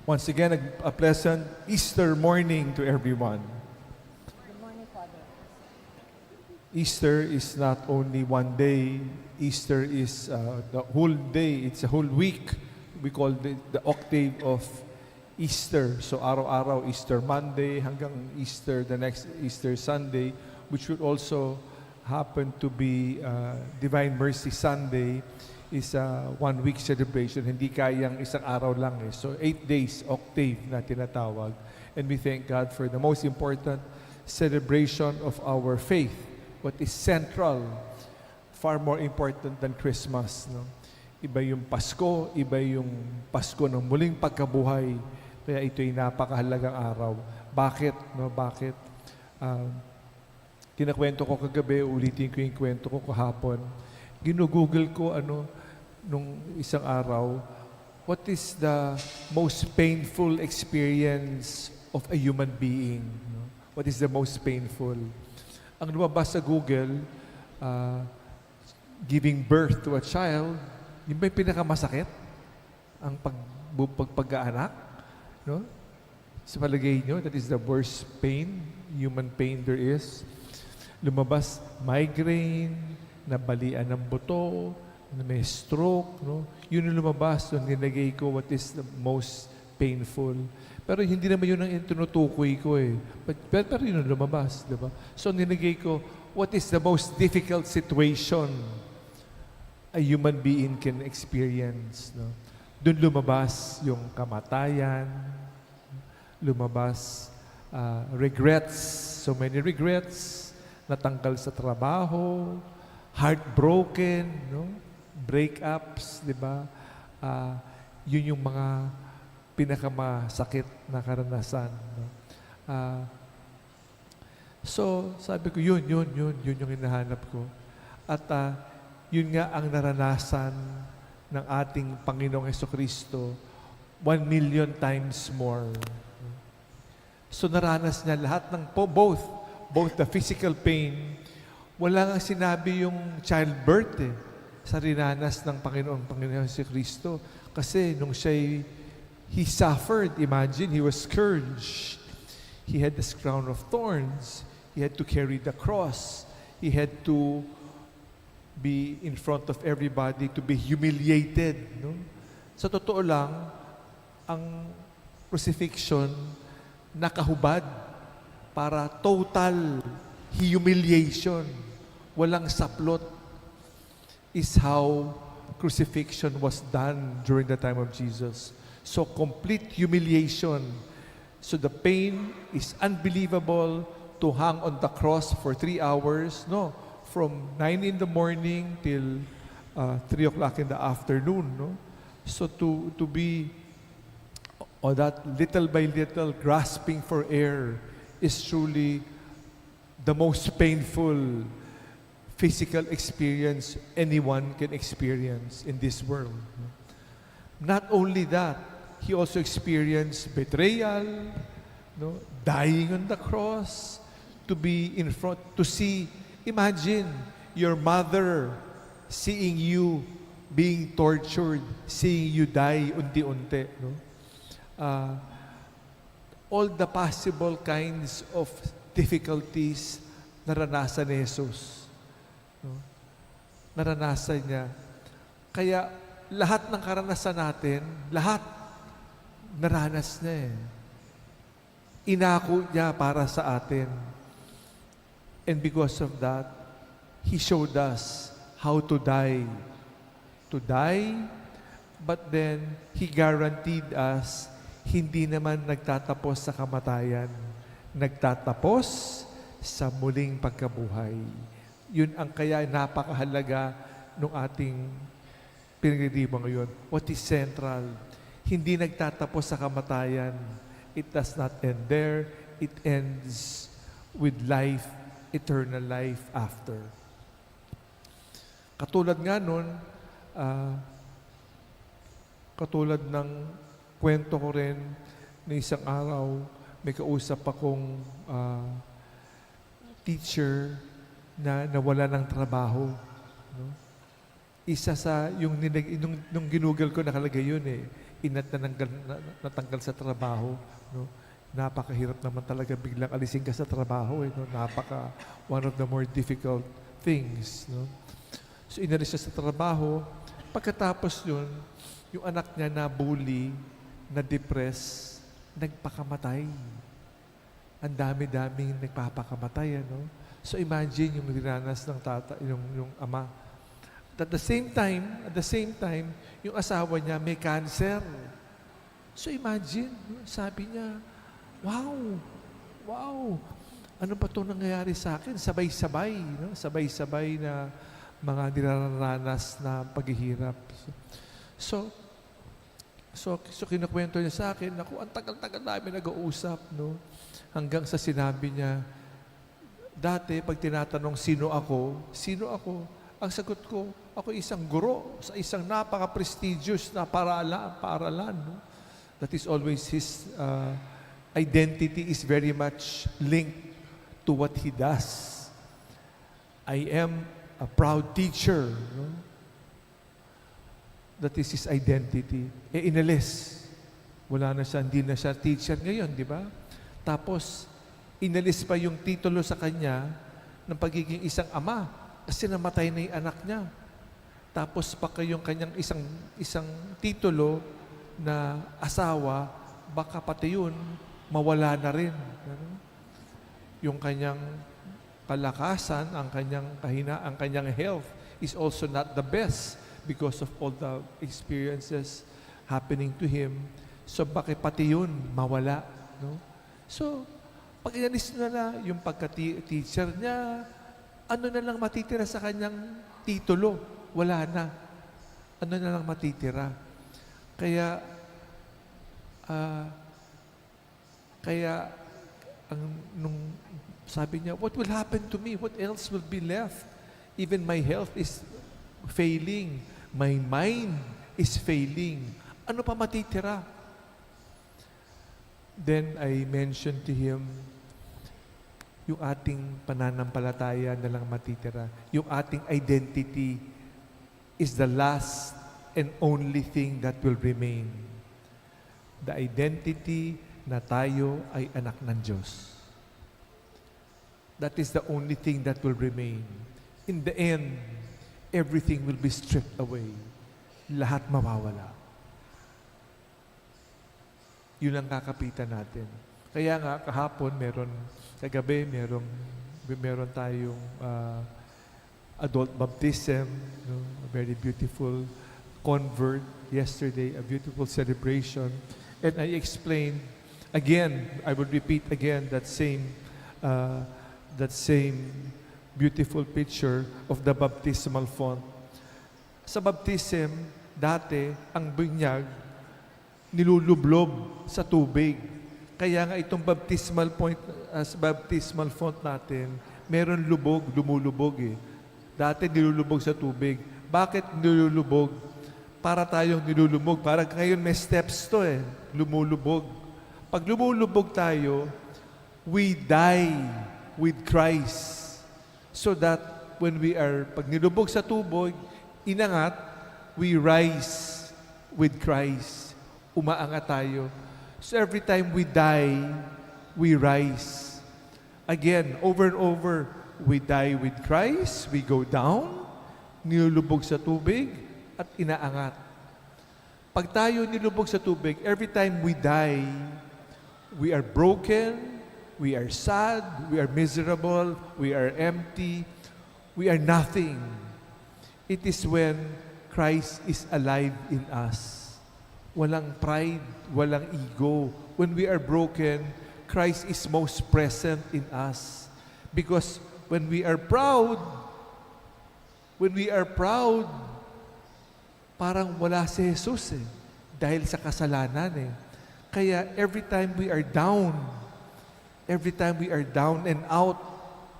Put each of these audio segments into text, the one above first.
Once again, a pleasant Easter morning to everyone. Good morning, Father. Easter is not only one day. Easter is the whole day. It's a whole week. We call it the octave of Easter. So araw-araw, Easter Monday hanggang Easter, the next Easter Sunday, which would also happen to be Divine Mercy Sunday, is a one-week celebration. Hindi kayang isang araw lang eh. So 8 days, octave na tinatawag. And we thank God for the most important celebration of our faith. What is central, far more important than Christmas. No? Iba yung Pasko, iba yung Pasko ng muling pagkabuhay. Kaya ito'y napakahalagang araw. Bakit? No? Bakit? Kinakwento ko kagabi, ulitin ko yung kwento ko kahapon. Ginugoogle ko nung isang araw, what is the most painful experience of a human being? No? What is the most painful? Ang lumabas sa Google, giving birth to a child, yun ba yung pinakamasakit? Ang pag-anak? No? Sa palagay nyo, that is the worst pain, human pain there is. Lumabas, migraine, nabalian ng buto, na may stroke, no? Yun yung lumabas, nung nilagay ko what is the most painful. Pero hindi naman yun ang tinutukoy ko eh. Pero yun yung lumabas, di ba? So nilagay ko, what is the most difficult situation a human being can experience, no? Doon lumabas yung kamatayan, lumabas regrets, so many regrets, natanggal sa trabaho, heartbroken, no? Breakups, di ba? Yun yung mga pinakamasakit na karanasan. No? So, sabi ko, yun yung hinahanap ko. At yun nga ang naranasan ng ating Panginoong Hesukristo 1 million times more. So, naranas niya lahat ng both the physical pain. Wala nga sinabi yung childbirth eh, sa rinanas ng Panginoon si Kristo. Kasi nung he suffered, imagine, he was scourged. He had this crown of thorns. He had to carry the cross. He had to be in front of everybody, to be humiliated. No? Sa totoo lang, ang crucifixion nakahubad para total humiliation. Walang saplot is how crucifixion was done during the time of Jesus. So complete humiliation. So the pain is unbelievable to hang on the cross for 3 hours. No, from 9 in the morning till 3 o'clock in the afternoon. No, so to be on that little by little grasping for air is truly the most painful physical experience anyone can experience in this world. Not only that, he also experienced betrayal, no, dying on the cross, to be in front, to see, imagine your mother seeing you being tortured, seeing you die unti-unti. No? All the possible kinds of difficulties naranasan ni Jesus. No? Naranasan niya. Kaya lahat ng karanasan natin, lahat naranas niya eh. Inako niya para sa atin. And because of that, He showed us how to die. To die, but then He guaranteed us hindi naman nagtatapos sa kamatayan. Nagtatapos sa muling pagkabuhay. Yun ang kaya napakahalaga ng ating pinag-iiban ngayon. What is central? Hindi nagtatapos sa kamatayan. It does not end there. It ends with life, eternal life after. Katulad nga nun, katulad ng kwento ko rin na isang araw, may kausap akong teacher na nawala ng trabaho. No? Isa sa, nung ginugol ko nakalagay yun eh, natanggal sa trabaho, no? Napakahirap naman talaga biglang alisin ka sa trabaho, no? One of the more difficult things, no? So inalis siya sa trabaho. Pagkatapos yun, yung anak niya na bully, na depress, nagpakamatay. Ang dami-daming nagpapakamatay, ano? So imagine yung dinanas ng yung ama. At the same time, yung asawa niya may cancer. So imagine, sabi niya, wow, ano ba itong nangyayari sa akin? Sabay-sabay, no? Sabay-sabay na mga niraranas na paghihirap. So kinukwento niya sa akin, naku, ang tagal-tagal namin nag-uusap, no? Hanggang sa sinabi niya, dati, pag tinatanong, sino ako? Ang sagot ko, ako isang guro sa isang napaka-prestigious na paaralan. No? That is always his identity is very much linked to what he does. I am a proud teacher. No? That is his identity. Inalis. Wala na siya, hindi na siya teacher ngayon, di ba? Tapos, inalis pa yung titulo sa kanya ng pagiging isang ama kasi namatay na yung anak niya. Tapos pa kayong kanyang isang titulo na asawa, baka pati yun, mawala na rin. Yung kanyang kalakasan, ang kanyang health is also not the best because of all the experiences happening to him. So bakit pati yun mawala, no? So pag inalis na yung pagka-teacher niya, ano na lang matitira sa kanyang titulo? Wala na. Ano na lang matitira? Kaya nung sabi niya, what will happen to me? What else will be left? Even my health is failing. My mind is failing. Ano pa matitira? Then I mentioned to him, yung ating pananampalataya na lang matitira. Yung ating identity is the last and only thing that will remain. The identity na tayo ay anak ng Diyos. That is the only thing that will remain. In the end, everything will be stripped away. Lahat mawawala. Yun ang kakapitan natin. Kaya nga, kahapon, kagabi, meron tayong adult baptism, no? A very beautiful convert. Yesterday, a beautiful celebration. And I explained, again, I would repeat again that same beautiful picture of the baptismal font. Sa baptism, dati, ang binyag, nilulublob sa tubig. Kaya nga itong baptismal font natin, meron lumulubog eh. Dati nilulubog sa tubig. Bakit nilulubog? Para tayong nilulubog. Para ngayon may steps to eh. Lumulubog. Pag lumulubog tayo, we die with Christ. So that when pag nilubog sa tubig, inangat, we rise with Christ. Umaangat tayo. So every time we die, we rise. Again, over and over, we die with Christ, we go down, nilulubog sa tubig, at inaangat. Pag tayo nilubog sa tubig, every time we die, we are broken, we are sad, we are miserable, we are empty, we are nothing. It is when Christ is alive in us. Walang pride, walang ego. When we are broken, Christ is most present in us. Because when we are proud, parang wala si Jesus eh. Dahil sa kasalanan eh. Kaya every time we are down and out,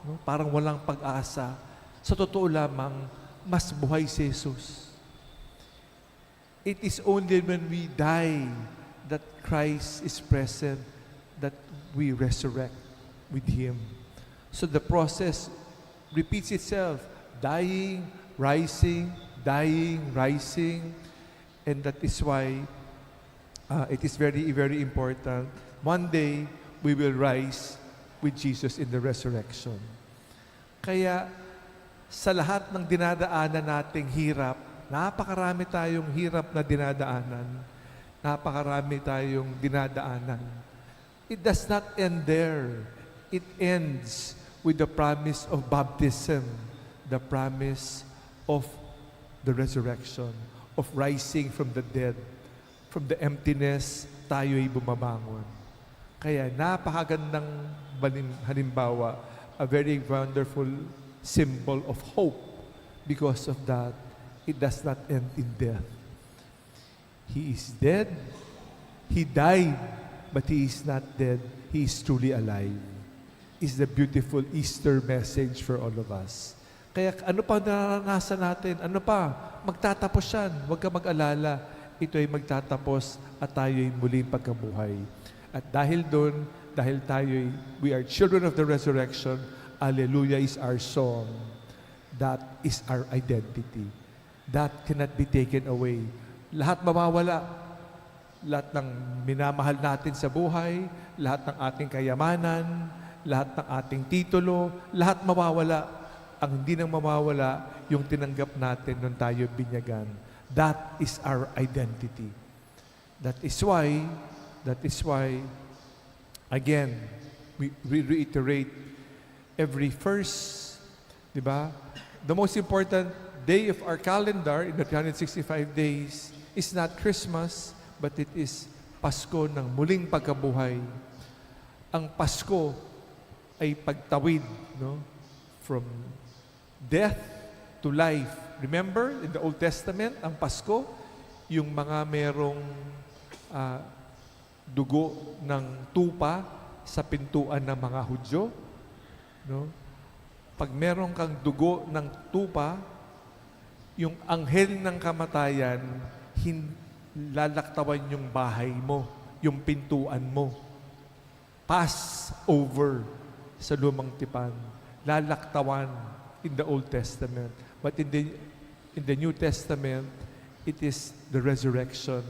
no, parang walang pag-asa, sa totoo lamang, mas buhay si Jesus. It is only when we die that Christ is present, that we resurrect with Him. So the process repeats itself, dying, rising, and that is why it is very, very important. One day, we will rise with Jesus in the resurrection. Kaya, sa lahat ng dinadaanan nating hirap, napakarami tayong hirap na dinadaanan. Napakarami tayong dinadaanan. It does not end there. It ends with the promise of baptism, the promise of the resurrection, of rising from the dead. From the emptiness, tayo'y bumabangon. Kaya napakagandang halimbawa, a very wonderful symbol of hope. Because of that, it does not end in death. He is dead. He died, but He is not dead. He is truly alive. Is the beautiful Easter message for all of us. Kaya ano pa naranasan natin? Ano pa? Magtatapos yan. Huwag ka mag-alala. Ito ay magtatapos at tayo'y muling pagkabuhay. At dahil doon, dahil tayo'y, we are children of the resurrection, Alleluia is our song. That is our identity. That cannot be taken away. Lahat mawawala. Lahat ng minamahal natin sa buhay, lahat ng ating kayamanan, lahat ng ating titulo, lahat mawawala. Ang hindi nang mawawala, yung tinanggap natin nung tayo binyagan. That is our identity. That is why, again, we reiterate every first, di ba? The most important day of our calendar in the 365 days is not Christmas, but it is Pasko ng muling pagkabuhay. Ang Pasko ay pagtawid, no? From death to life. Remember, in the Old Testament, ang Pasko, yung mga merong dugo ng tupa sa pintuan ng mga Hudyo. No? Pag meron kang dugo ng tupa, yung anghel ng kamatayan, lalaktawan yung bahay mo, yung pintuan mo. Pass over sa lumang tipan. Lalaktawan in the Old Testament. But in the New Testament, it is the resurrection.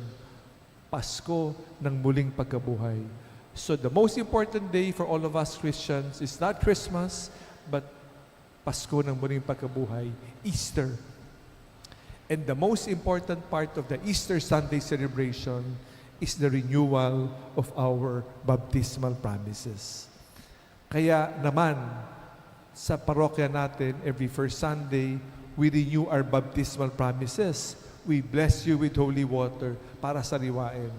Pasko ng muling pagkabuhay. So the most important day for all of us Christians is not Christmas, but Pasko ng muling pagkabuhay, Easter. And the most important part of the Easter Sunday celebration is the renewal of our baptismal promises. Kaya naman, sa parokya natin, every first Sunday, we renew our baptismal promises. We bless you with holy water para sariwain.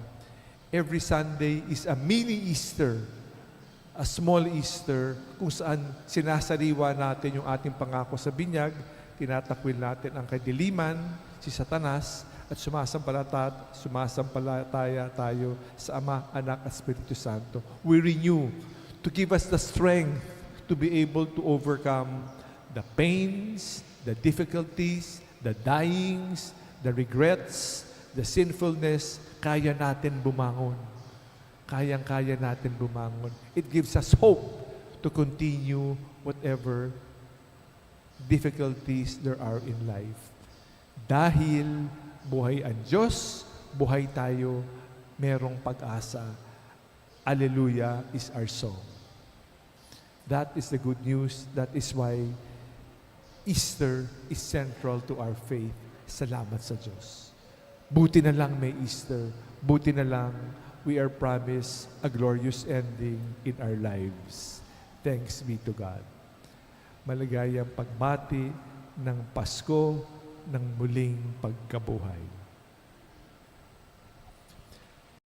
Every Sunday is a mini Easter, a small Easter, kung saan sinasariwa natin yung ating pangako sa binyag, tinatakwil natin ang kadiliman, si Satanas, at sumasampalataya tayo sa Ama, Anak, at Espiritu Santo. We renew to give us the strength to be able to overcome the pains, the difficulties, the dyings, the regrets, the sinfulness. Kaya natin bumangon. Kayang-kaya natin bumangon. It gives us hope to continue whatever difficulties there are in life. Dahil buhay ang Diyos, buhay tayo, merong pag-asa. Alleluia is our song. That is the good news. That is why Easter is central to our faith. Salamat sa Diyos. Buti na lang may Easter. Buti na lang we are promised a glorious ending in our lives. Thanks be to God. Maligayang pagbati ng Pasko ng muling pagkabuhay.